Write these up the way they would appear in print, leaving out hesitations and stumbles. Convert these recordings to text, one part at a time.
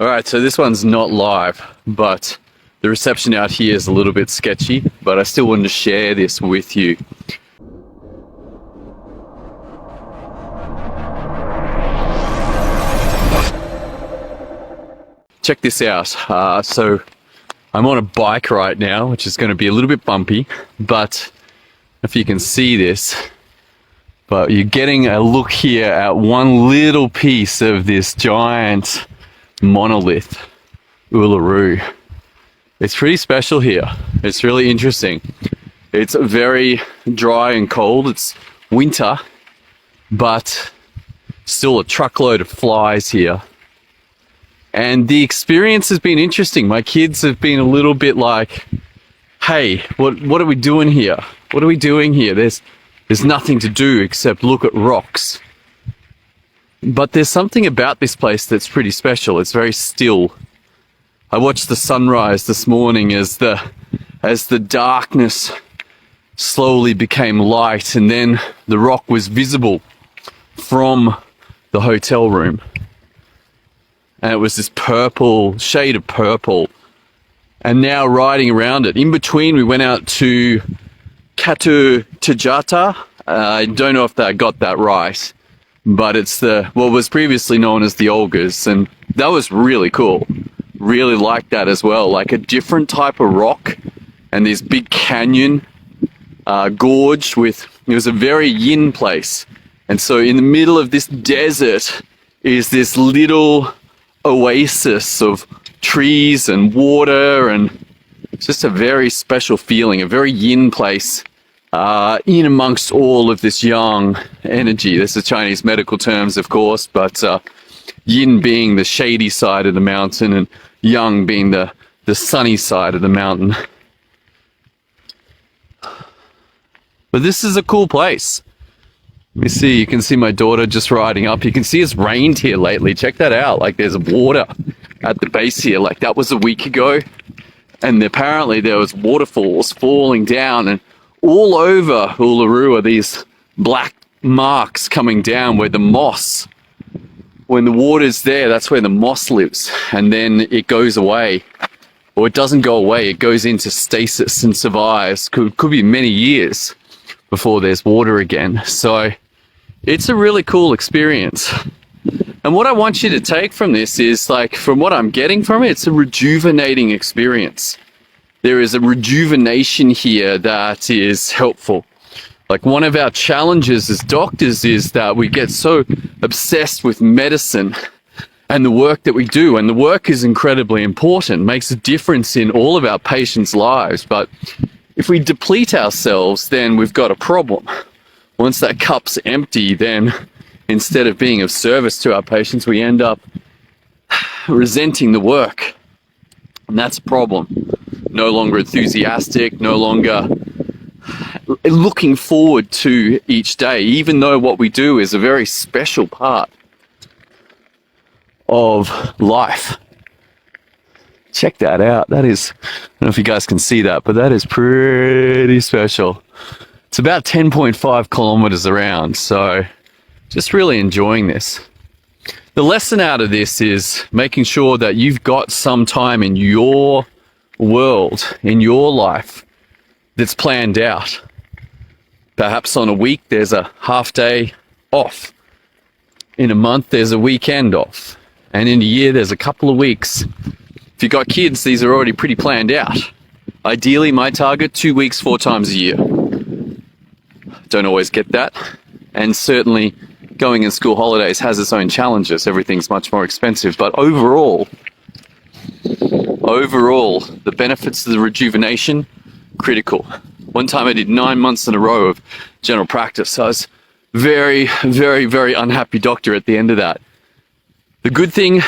Alright, so this one's not live, but the reception out here is a little bit sketchy, but I still wanted to share this with you. Check this out. So I'm on a bike right now, which is going to be a little bit bumpy, but if you can see this, but you're getting a look here at one little piece of this giant monolith, Uluru. It's pretty special here. It's really interesting. It's very dry and cold. It's winter, but still a truckload of flies here. And the experience has been interesting. My kids have been a little bit like, hey, what are we doing here? What are we doing here? There's nothing to do except look at rocks. But there's something about this place that's pretty special. It's very still. I watched the sunrise this morning as the darkness slowly became light, and then the rock was visible from the hotel room. And it was this purple, shade of purple. And now riding around it. In between, we went out to Katu Tejata. I don't know if I got that right, but it's what was previously known as the Olgas, and that was really cool. Really liked that as well, like a different type of rock and this big canyon gorge with, it was a very yin place. And so in the middle of this desert is this little oasis of trees and water, and it's just a very special feeling, a very yin place. In amongst all of this yang energy. This is Chinese medical terms, of course, but yin being the shady side of the mountain and yang being the sunny side of the mountain. But this is a cool place. Let me see, you can see my daughter just riding up. You can see it's rained here lately. Check that out. Like, there's water at the base here. Like, that was a week ago. And apparently there was waterfalls falling down, and all over Uluru are these black marks coming down where the moss, when the water's there, that's where the moss lives. And then it goes away, or it doesn't go away, it goes into stasis and survives. Could be many years before there's water again. So it's a really cool experience. And what I want you to take from this is, like, from what I'm getting from it, it's a rejuvenating experience. There is a rejuvenation here that is helpful. Like, one of our challenges as doctors is that we get so obsessed with medicine and the work that we do, and the work is incredibly important, makes a difference in all of our patients' lives. But if we deplete ourselves, then we've got a problem. Once that cup's empty, then instead of being of service to our patients, we end up resenting the work. And that's a problem. No longer enthusiastic, no longer looking forward to each day, even though what we do is a very special part of life. Check that out. That is, I don't know if you guys can see that, but that is pretty special. It's about 10.5 kilometers around, so just really enjoying this. The lesson out of this is making sure that you've got some time in your world, in your life, that's planned out. Perhaps on a week there's a half day off. In a month there's a weekend off. And in a year there's a couple of weeks. If you've got kids, these are already pretty planned out. Ideally, my target, 2 weeks, 4 times a year. Don't always get that. And certainly going in school holidays has its own challenges. Everything's much more expensive. But overall, the benefits of the rejuvenation, critical. One time I did 9 months in a row of general practice. I was very, very, very unhappy doctor at the end of that. The good thing,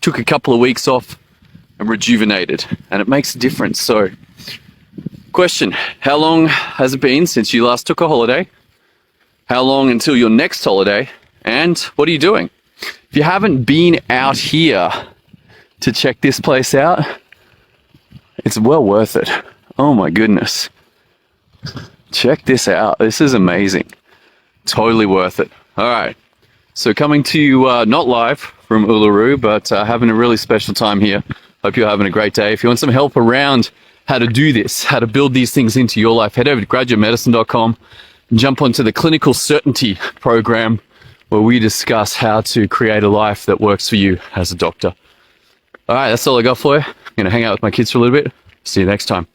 took a couple of weeks off and rejuvenated, and it makes a difference. So, question, how long has it been since you last took a holiday? How long until your next holiday? And what are you doing? If you haven't been out here to check this place out, it's well worth it. Oh my goodness. Check this out. This is amazing. Totally worth it. All right. So coming to you, not live, from Uluru, but having a really special time here. Hope you're having a great day. If you want some help around how to do this, how to build these things into your life, head over to GraduateMedicine.com and jump onto the Clinical Certainty program, where we discuss how to create a life that works for you as a doctor. All right, that's all I got for you. I'm going to hang out with my kids for a little bit. See you next time.